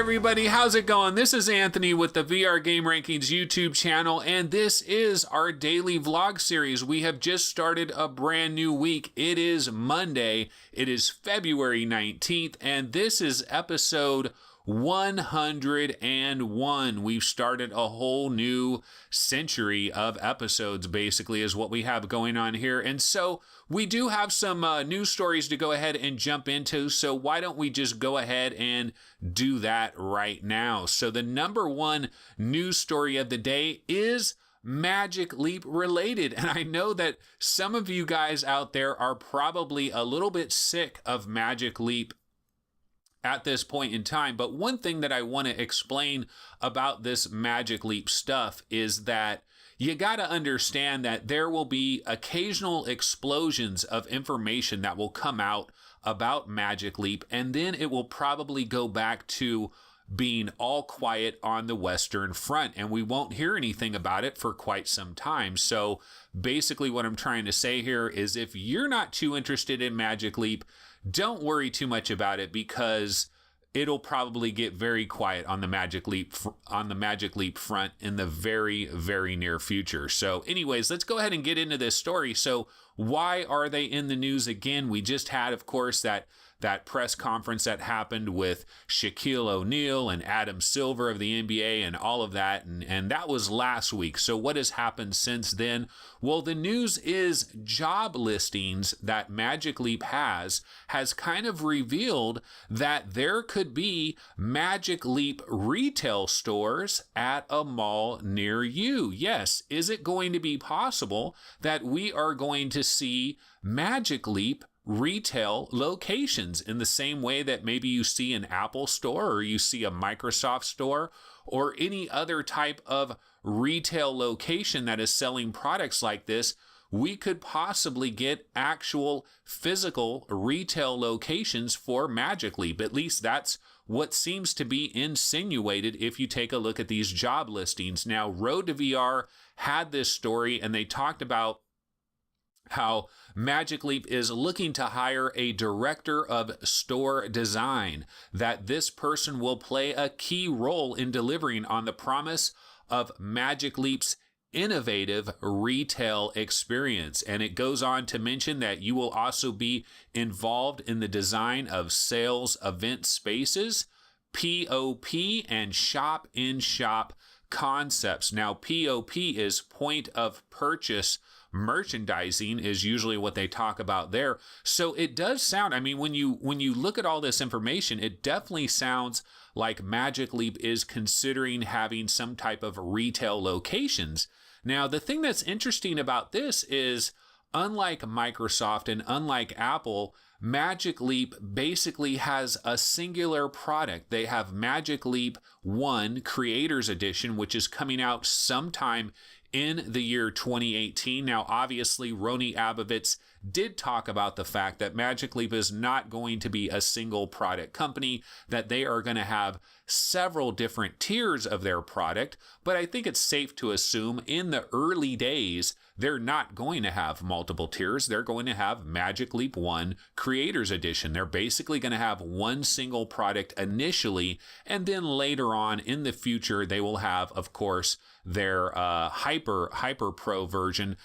everybody, how's it going? This is Anthony with the VR Game Rankings YouTube channel, and this is our daily vlog series. We have just started a brand new week. It is Monday, it is February 19th, and this is episode 101. We've started a whole new century of episodes, basically, is what we have going on here. And so we do have some news stories to go ahead and jump into. So why don't we just go ahead and do that right now? So the number one news story of the day is Magic Leap related. And I know that some of you guys out there are probably a little bit sick of Magic Leap at this point in time. But one thing that I want to explain about this Magic Leap stuff is that you got to understand that there will be occasional explosions of information that will come out about Magic Leap, and then it will probably go back to being all quiet on the Western Front, and we won't hear anything about it for quite some time. So basically what I'm trying to say here is if you're not too interested in Magic Leap, don't worry too much about it, because it'll probably get very quiet on the Magic Leap front in the very, very near future. So anyways, let's go ahead and get into this story. So why are they in the news again? We just had, of course, that press conference that happened with Shaquille O'Neal and Adam Silver of the NBA and all of that. And that was last week. So what has happened since then? Well, the news is job listings that Magic Leap has kind of revealed that there could be Magic Leap retail stores at a mall near you. Yes, is it going to be possible that we are going to see Magic Leap retail locations in the same way that maybe you see an Apple store or you see a Microsoft store or any other type of retail location that is selling products like this? We could possibly get actual physical retail locations for Magic Leap. At least that's what seems to be insinuated if you take a look at these job listings. Now, Road to VR had this story, and they talked about how Magic Leap is looking to hire a director of store design, that this person will play a key role in delivering on the promise of Magic Leap's innovative retail experience. And it goes on to mention that you will also be involved in the design of sales event spaces, POP, and shop-in-shop concepts. Now, POP is point of purchase merchandising, is usually what they talk about there. So it does sound, I mean, when you look at all this information, it definitely sounds like Magic Leap is considering having some type of retail locations. Now, the thing that's interesting about this is, unlike Microsoft and unlike Apple, Magic Leap basically has a singular product. They have Magic Leap 1 Creators Edition, which is coming out sometime in the year 2018. Now, obviously, Roni Abovitz did talk about the fact that Magic Leap is not going to be a single product company, that they are going to have several different tiers of their product. But I think it's safe to assume in the early days, they're not going to have multiple tiers. They're going to have Magic Leap 1 Creators Edition. They're basically going to have one single product initially, and then later on in the future, they will have, of course, their hyper pro version,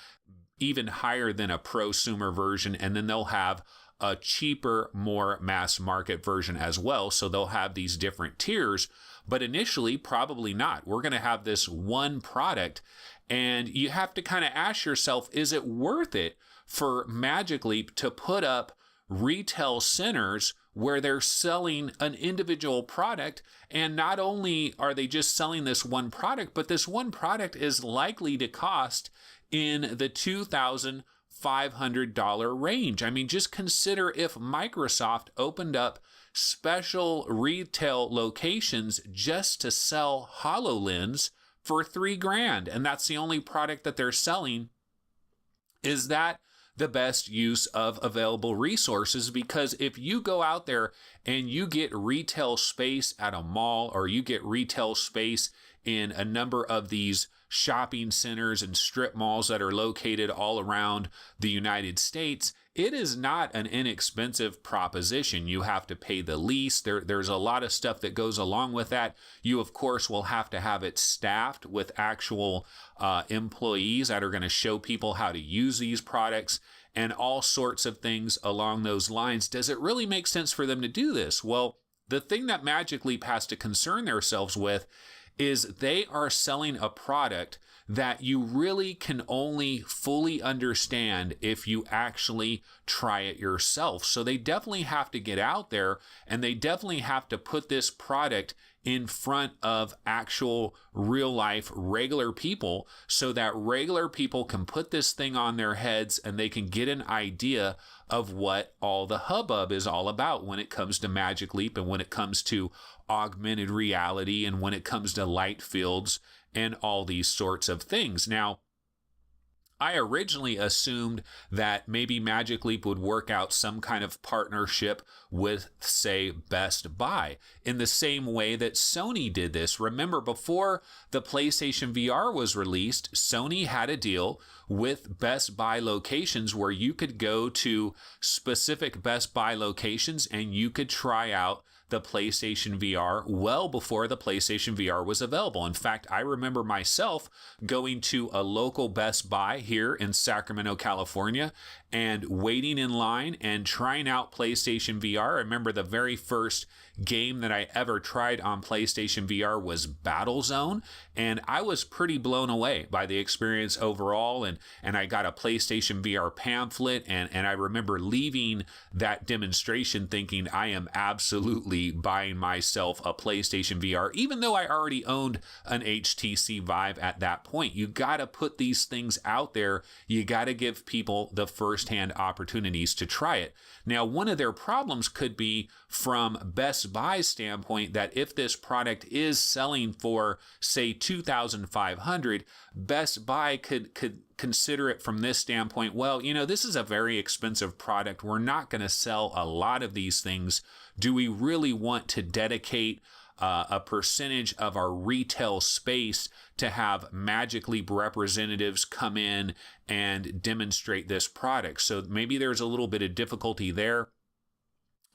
even higher than a prosumer version, and then they'll have a cheaper, more mass market version as well. So they'll have these different tiers, but initially, probably not. We're going to have this one product, and you have to kind of ask yourself, is it worth it for Magic Leap to put up retail centers where they're selling an individual product? And not only are they just selling this one product, but this one product is likely to cost in the $2,500 range. I mean, just consider if Microsoft opened up special retail locations just to sell HoloLens for $3,000, and that's the only product that they're selling. Is that the best use of available resources? Because if you go out there and you get retail space at a mall, or you get retail space in a number of these shopping centers and strip malls that are located all around the United States, it is not an inexpensive proposition. You have to pay the lease. There's a lot of stuff that goes along with that. You, of course, will have to have it staffed with actual employees that are going to show people how to use these products and all sorts of things along those lines. Does it really make sense for them to do this? Well, the thing that Magic Leap has to concern themselves with is they are selling a product that you really can only fully understand if you actually try it yourself. So they definitely have to get out there, and they definitely have to put this product in front of actual real life regular people so that regular people can put this thing on their heads and they can get an idea of what all the hubbub is all about when it comes to Magic Leap and when it comes to augmented reality and when it comes to light fields and all these sorts of things. Now, I originally assumed that maybe Magic Leap would work out some kind of partnership with, say, Best Buy, in the same way that Sony did this. Remember, before the PlayStation VR was released, Sony had a deal with Best Buy locations where you could go to specific Best Buy locations and you could try out the PlayStation VR well before the PlayStation VR was available. In fact, I remember myself going to a local Best Buy here in Sacramento, California, and waiting in line and trying out PlayStation VR. I remember the very first game that I ever tried on PlayStation VR was Battlezone, and I was pretty blown away by the experience overall, and I got a PlayStation VR pamphlet, and I remember leaving that demonstration thinking I am absolutely buying myself a PlayStation VR, even though I already owned an HTC Vive at that point. You got to put these things out there. You got to give people the first-hand opportunities to try it. Now, one of their problems could be from Best Buy's standpoint that if this product is selling for, say, $2,500, Best Buy could consider it from this standpoint, well, this is a very expensive product. We're not going to sell a lot of these things. Do we really want to dedicate a percentage of our retail space to have Magic Leap representatives come in and demonstrate this product? So maybe there's a little bit of difficulty there.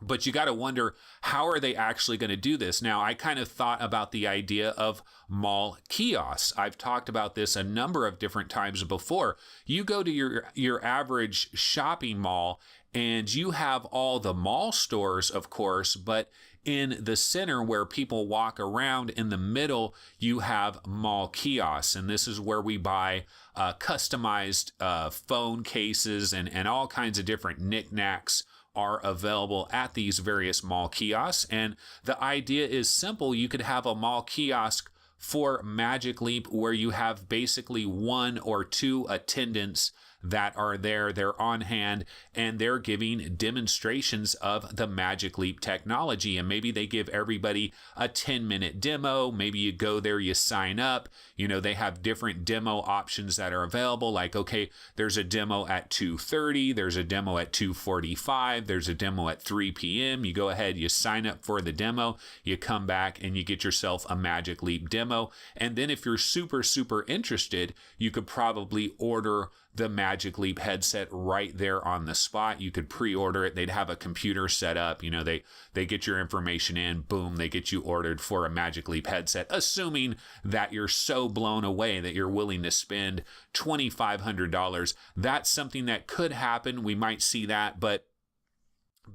But you got to wonder, how are they actually going to do this? Now, I kind of thought about the idea of mall kiosks. I've talked about this a number of different times before. You go to your average shopping mall and you have all the mall stores, of course, but in the center where people walk around, in the middle, you have mall kiosks. And this is where we buy customized phone cases and all kinds of different knickknacks are available at these various mall kiosks. And the idea is simple. You could have a mall kiosk for Magic Leap where you have basically one or two attendants that are there, they're on hand, and they're giving demonstrations of the Magic Leap technology. And maybe they give everybody a 10-minute demo. Maybe you go there, you sign up. They have different demo options that are available. Like, okay, there's a demo at 2:30, there's a demo at 2:45, there's a demo at 3 p.m. You go ahead, you sign up for the demo, you come back and you get yourself a Magic Leap demo. And then if you're super, super interested, you could probably order the Magic Leap headset right there on the spot. You could pre-order it. They'd have a computer set up. They get your information in, boom, they get you ordered for a Magic Leap headset, assuming that you're so blown away that you're willing to spend $2,500. That's something that could happen. We might see that, but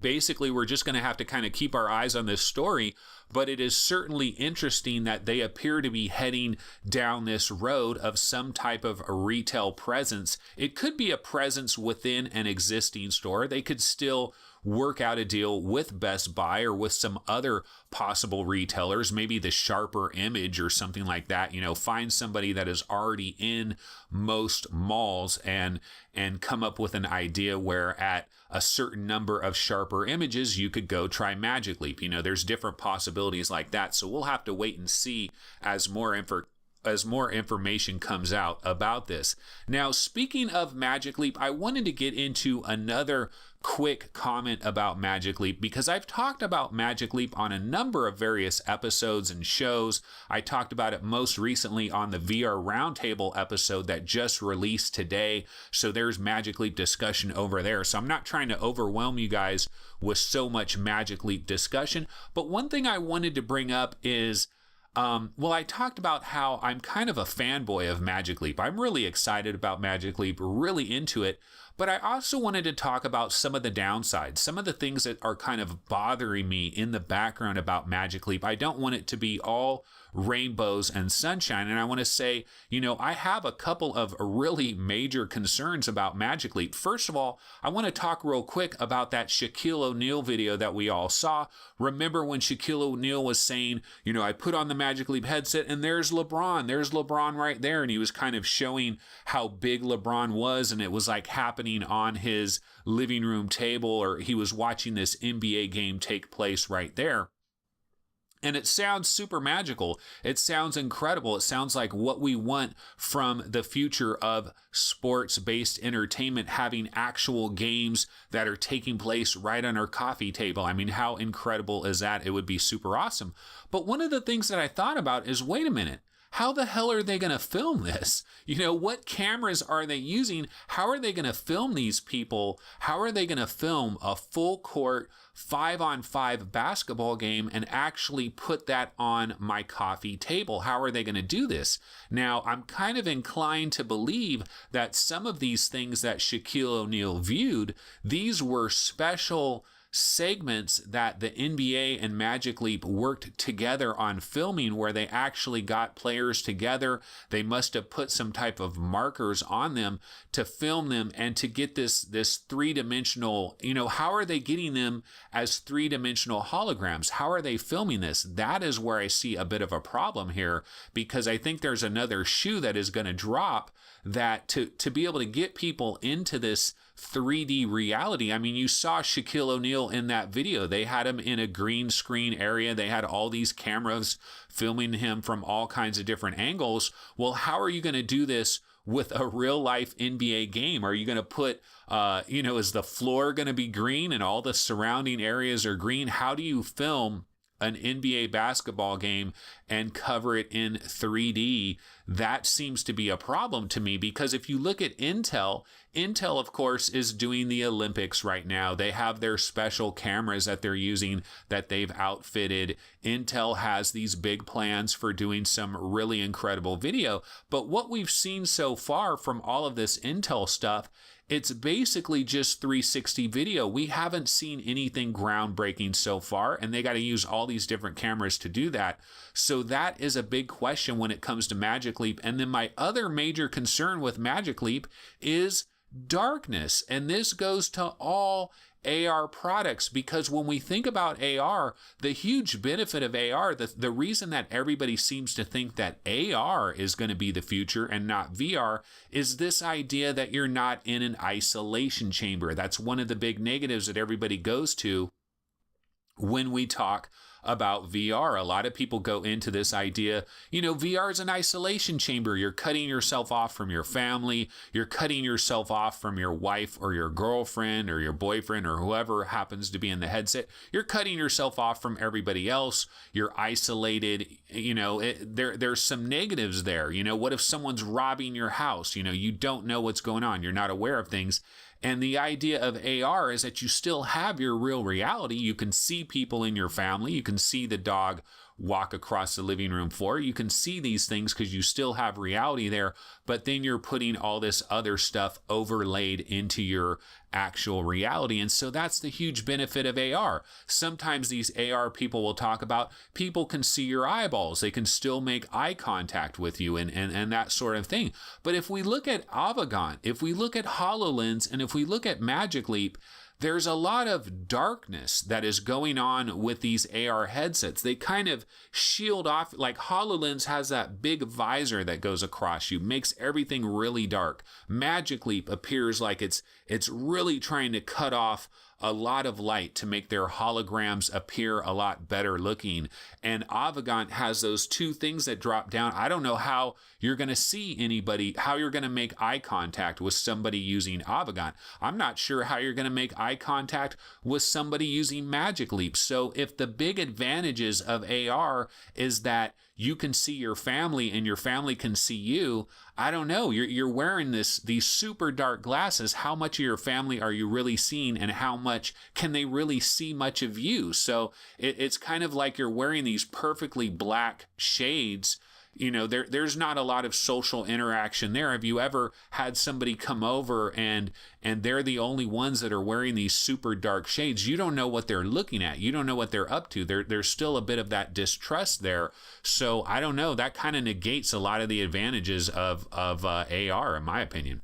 basically we're just going to have to kind of keep our eyes on this story. But it is certainly interesting that they appear to be heading down this road of some type of a retail presence. It could be a presence within an existing store. They could still work out a deal with Best Buy or with some other possible retailers, maybe the Sharper Image or something like that. Find somebody that is already in most malls and come up with an idea where at a certain number of Sharper Images, you could go try Magic Leap. There's different possibilities like that. So we'll have to wait and see as more more information comes out about this. Now, speaking of Magic Leap, I wanted to get into another quick comment about Magic Leap because I've talked about Magic Leap on a number of various episodes and shows. I talked about it most recently on the VR Roundtable episode that just released today. So there's Magic Leap discussion over there. So I'm not trying to overwhelm you guys with so much Magic Leap discussion. But one thing I wanted to bring up is I talked about how I'm kind of a fanboy of Magic Leap. I'm really excited about Magic Leap, really into it. But I also wanted to talk about some of the downsides, some of the things that are kind of bothering me in the background about Magic Leap. I don't want it to be all rainbows and sunshine. And I want to say, I have a couple of really major concerns about Magic Leap. First of all, I want to talk real quick about that Shaquille O'Neal video that we all saw. Remember when Shaquille O'Neal was saying, I put on the Magic Leap headset and there's LeBron right there. And he was kind of showing how big LeBron was. And it was like happening on his living room table, or he was watching this NBA game take place right there. And it sounds super magical. It sounds incredible. It sounds like what we want from the future of sports-based entertainment, having actual games that are taking place right on our coffee table. I mean, how incredible is that? It would be super awesome. But one of the things that I thought about is, wait a minute. How the hell are they going to film this? What cameras are they using? How are they going to film these people? How are they going to film a full court 5-on-5 basketball game and actually put that on my coffee table? How are they going to do this? Now, I'm kind of inclined to believe that some of these things that Shaquille O'Neal viewed, these were special segments that the NBA and Magic Leap worked together on filming, where they actually got players together. They must have put some type of markers on them to film them and to get this three-dimensional, how are they getting them as three-dimensional holograms? How are they filming this? That is where I see a bit of a problem here, because I think there's another shoe that is going to drop, that to be able to get people into this 3D reality. I mean, you saw Shaquille O'Neal in that video. They had him in a green screen area. They had all these cameras filming him from all kinds of different angles. Well, how are you going to do this with a real life NBA game? Are you going to put, is the floor going to be green and all the surrounding areas are green? How do you film an NBA basketball game and cover it in 3D? That seems to be a problem to me, because if you look at Intel, of course, is doing the Olympics right now. They have their special cameras that they're using that they've outfitted. Intel has these big plans for doing some really incredible video. But what we've seen so far from all of this Intel stuff, it's basically just 360 video. We haven't seen anything groundbreaking so far, and they got to use all these different cameras to do that. So that is a big question when it comes to Magic Leap. And then my other major concern with Magic Leap is darkness. And this goes to all AR products, because when we think about AR, the huge benefit of AR, the reason that everybody seems to think that AR is going to be the future and not VR, is this idea that you're not in an isolation chamber. That's one of the big negatives that everybody goes to when we talk about VR. A lot of people go into this idea, VR is an isolation chamber. You're cutting yourself off from your family. You're cutting yourself off from your wife or your girlfriend or your boyfriend or whoever happens to be in the headset. You're cutting yourself off from everybody else. You're isolated. There's some negatives there. What if someone's robbing your house? You don't know what's going on. You're not aware of things. And the idea of AR is that you still have your real reality. You can see people in your family. You can see the dog walk across the living room floor. You can see these things because you still have reality there, but then you're putting all this other stuff overlaid into your actual reality. And so that's the huge benefit of AR. Sometimes these AR people will talk about people can see your eyeballs. They can still make eye contact with you and that sort of thing. But if we look at Avogant, if we look at HoloLens, and if we look at Magic Leap, there's a lot of darkness that is going on with these AR headsets. They kind of shield off, like HoloLens has that big visor that goes across you, makes everything really dark. Magic Leap appears like it's really trying to cut off a lot of light to make their holograms appear a lot better looking. And Avagant has those two things that drop down. I don't know how you're going to see anybody, how you're going to make eye contact with somebody using Avagant. I'm not sure how you're going to make eye contact with somebody using Magic Leap. So if the big advantages of AR is that you can see your family and your family can see you, I don't know. You're wearing these super dark glasses. How much of your family are you really seeing, and how much can they really see much of you? So it's kind of like you're wearing these perfectly black shades. You know, there's not a lot of social interaction there. Have you ever had somebody come over and they're the only ones that are wearing these super dark shades? You don't know what they're looking at. You don't know what they're up to. There's still a bit of that distrust there. So I don't know. That kind of negates a lot of the advantages of AR, in my opinion.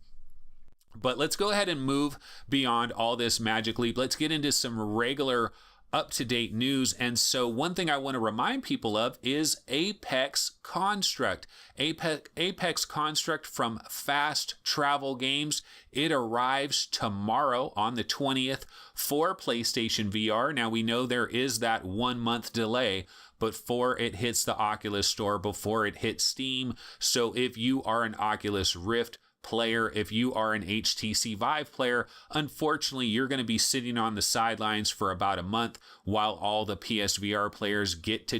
But let's go ahead and move beyond all this Magic Leap. Let's get into some regular up-to-date news. And so one thing I want to remind people of is Apex Construct. Apex Construct from Fast Travel Games. It arrives tomorrow on the 20th for PlayStation VR. Now we know there is that 1 month delay before it hits the Oculus Store, before it hits Steam. So if you are an Oculus Rift player, if you are an HTC Vive player, unfortunately, you're going to be sitting on the sidelines for about a month while all the PSVR players get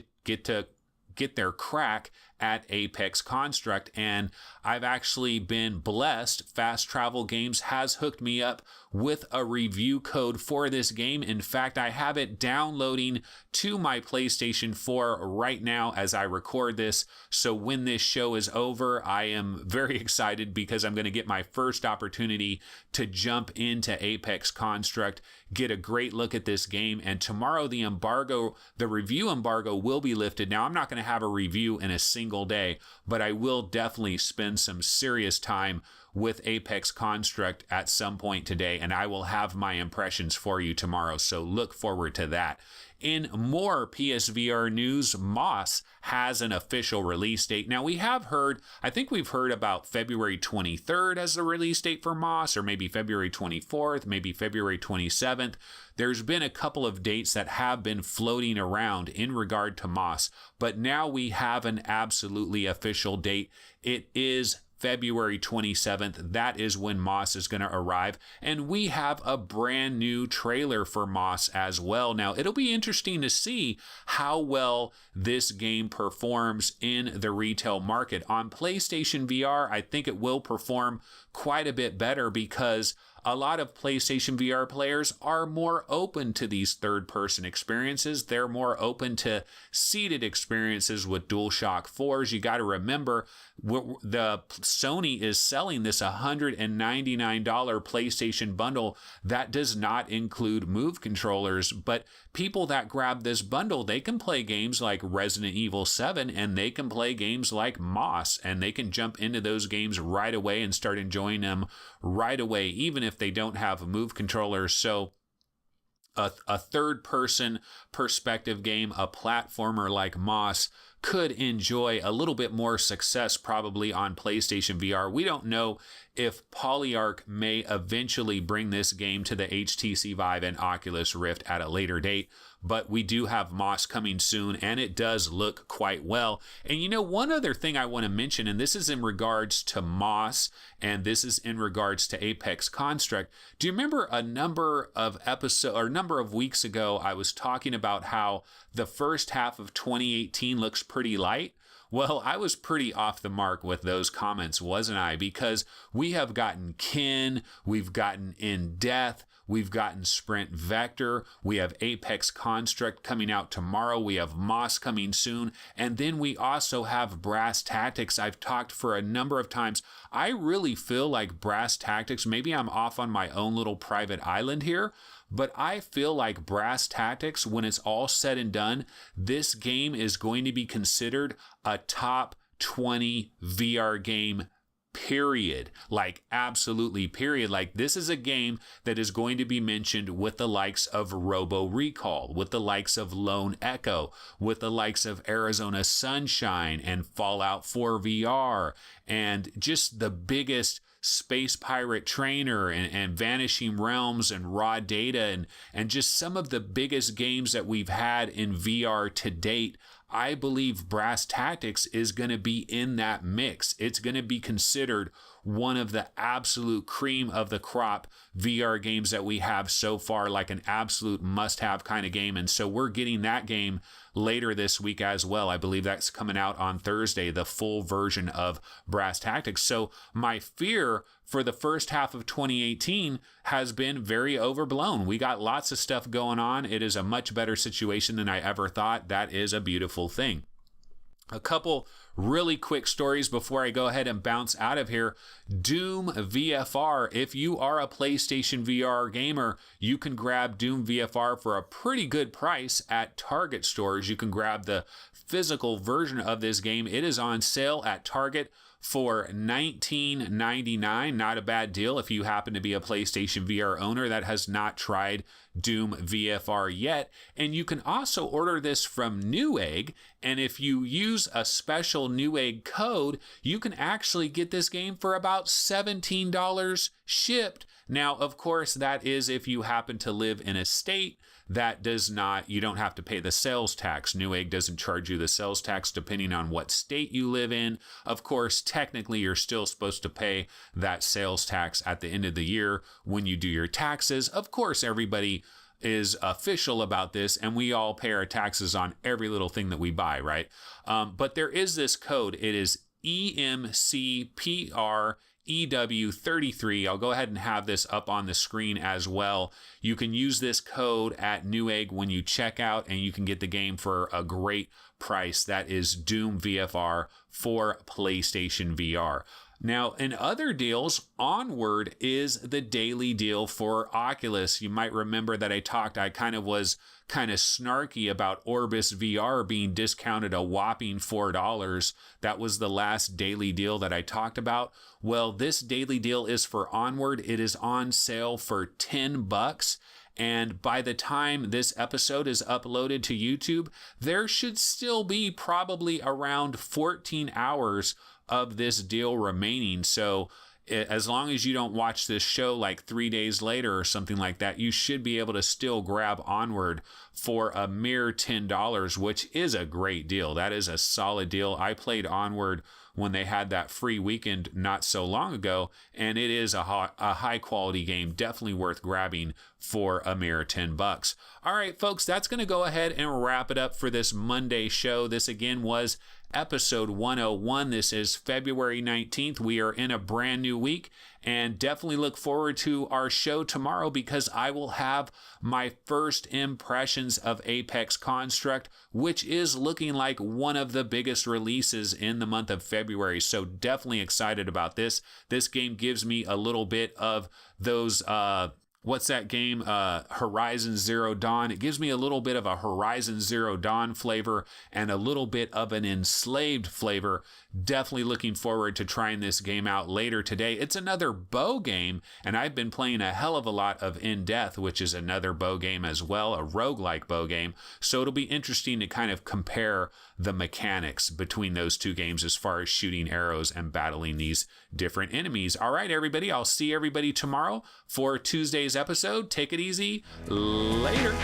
their crack at Apex Construct. And I've actually been blessed. Fast Travel Games has hooked me up with a review code for this game. In fact, I have it downloading to my PlayStation 4 right now as I record this. So when this show is over, I am very excited because I'm going to get my first opportunity to jump into Apex Construct, get a great look at this game. And tomorrow the review embargo will be lifted. Now, I'm not going to have a review in a single day, but I will definitely spend some serious time with Apex Construct at some point today, and I will have my impressions for you tomorrow, so look forward to that. In more PSVR news, Moss has an official release date. Now, I think we've heard about February 23rd as the release date for Moss, or maybe February 24th, maybe February 27th. There's been a couple of dates that have been floating around in regard to Moss, but now we have an absolutely official date. It is February 27th. That is when Moss is going to arrive. And we have a brand new trailer for Moss as well. Now, it'll be interesting to see how well this game performs in the retail market. On PlayStation VR, I think it will perform quite a bit better because a lot of PlayStation VR players are more open to these third-person experiences. They're more open to seated experiences with DualShock 4s. You got to remember, the Sony is selling this $199 PlayStation bundle that does not include Move controllers, but people that grab this bundle, they can play games like Resident Evil 7, and they can play games like Moss, and they can jump into those games right away and start enjoying them right away, even if they don't have Move controllers. So a third-person perspective game, a platformer like Moss, could enjoy a little bit more success probably on PlayStation VR. We don't know if Polyarc may eventually bring this game to the HTC Vive and Oculus Rift at a later date, but we do have Moss coming soon, and it does look quite well. And you know, one other thing I want to mention, and this is in regards to Moss, and this is in regards to Apex Construct. Do you remember a number of weeks ago, I was talking about how the first half of 2018 looks pretty light? Well, I was pretty off the mark with those comments, wasn't I? Because we have gotten Kin, we've gotten In Death, we've gotten Sprint Vector, we have Apex Construct coming out tomorrow, we have Moss coming soon, and then we also have Brass Tactics. I've talked for a number of times. I really feel like Brass Tactics, maybe I'm off on my own little private island here, but I feel like Brass Tactics, when it's all said and done, this game is going to be considered a top 20 VR game, period. Like, absolutely, period. Like, this is a game that is going to be mentioned with the likes of Robo Recall, with the likes of Lone Echo, with the likes of Arizona Sunshine and Fallout 4 VR, and just the biggest Space Pirate Trainer and Vanishing Realms and Raw Data and just some of the biggest games that we've had in VR to date, I believe Brass Tactics is going to be in that mix. It's going to be considered one of the absolute cream of the crop VR games that we have so far, like an absolute must-have kind of game. And so we're getting that game later this week as well. I believe that's coming out on Thursday, the full version of Brass Tactics. So my fear for the first half of 2018 has been very overblown. We got lots of stuff going on. It is a much better situation than I ever thought. That is a beautiful thing. A couple really quick stories before I go ahead and bounce out of here. Doom VFR. If you are a PlayStation VR gamer, you can grab Doom VFR for a pretty good price at Target stores. You can grab the physical version of this game. It is on sale at Target for $19.99. Not a bad deal if you happen to be a PlayStation VR owner that has not tried Doom VFR yet. And you can also order this from Newegg, and if you use a special Newegg code, you can actually get this game for about $17 shipped. Now, of course, that is if you happen to live in a state that does not, you don't have to pay the sales tax. Newegg doesn't charge you the sales tax depending on what state you live in. Of course, technically, you're still supposed to pay that sales tax at the end of the year when you do your taxes. Of course, everybody is official about this, and we all pay our taxes on every little thing that we buy, right? But there is this code. It is EMCPREW33. I'll go ahead and have this up on the screen as well. You can use this code at Newegg when you check out, and you can get the game for a great price. That is Doom VFR for PlayStation VR. Now, in other deals, Onward is the daily deal for Oculus. You might remember that I was kind of snarky about Orbis VR being discounted a whopping $4. That was the last daily deal that I talked about. Well, this daily deal is for Onward. It is on sale for $10. And by the time this episode is uploaded to YouTube, there should still be probably around 14 hours of this deal remaining. So as long as you don't watch this show like 3 days later or something like that, you should be able to still grab Onward for a mere $10, which is a great deal. That is a solid deal. I played Onward when they had that free weekend not so long ago, and it is a high quality game, definitely worth grabbing for a mere $10. All right, folks, that's going to go ahead and wrap it up for this Monday show. This again was episode 101. This is February 19th. We are in a brand new week, and definitely look forward to our show tomorrow because I will have my first impressions of Apex Construct, which is looking like one of the biggest releases in the month of February. So definitely excited about this. This game gives me a little bit of those what's that game? Horizon Zero Dawn. It gives me a little bit of a Horizon Zero Dawn flavor and a little bit of an Enslaved flavor. Definitely looking forward to trying this game out later today. It's another bow game, and I've been playing a hell of a lot of In Death, which is another bow game as well, a roguelike bow game. So it'll be interesting to kind of compare the mechanics between those two games as far as shooting arrows and battling these different enemies. All right, everybody, I'll see everybody tomorrow for Tuesday's episode. Take it easy. Later.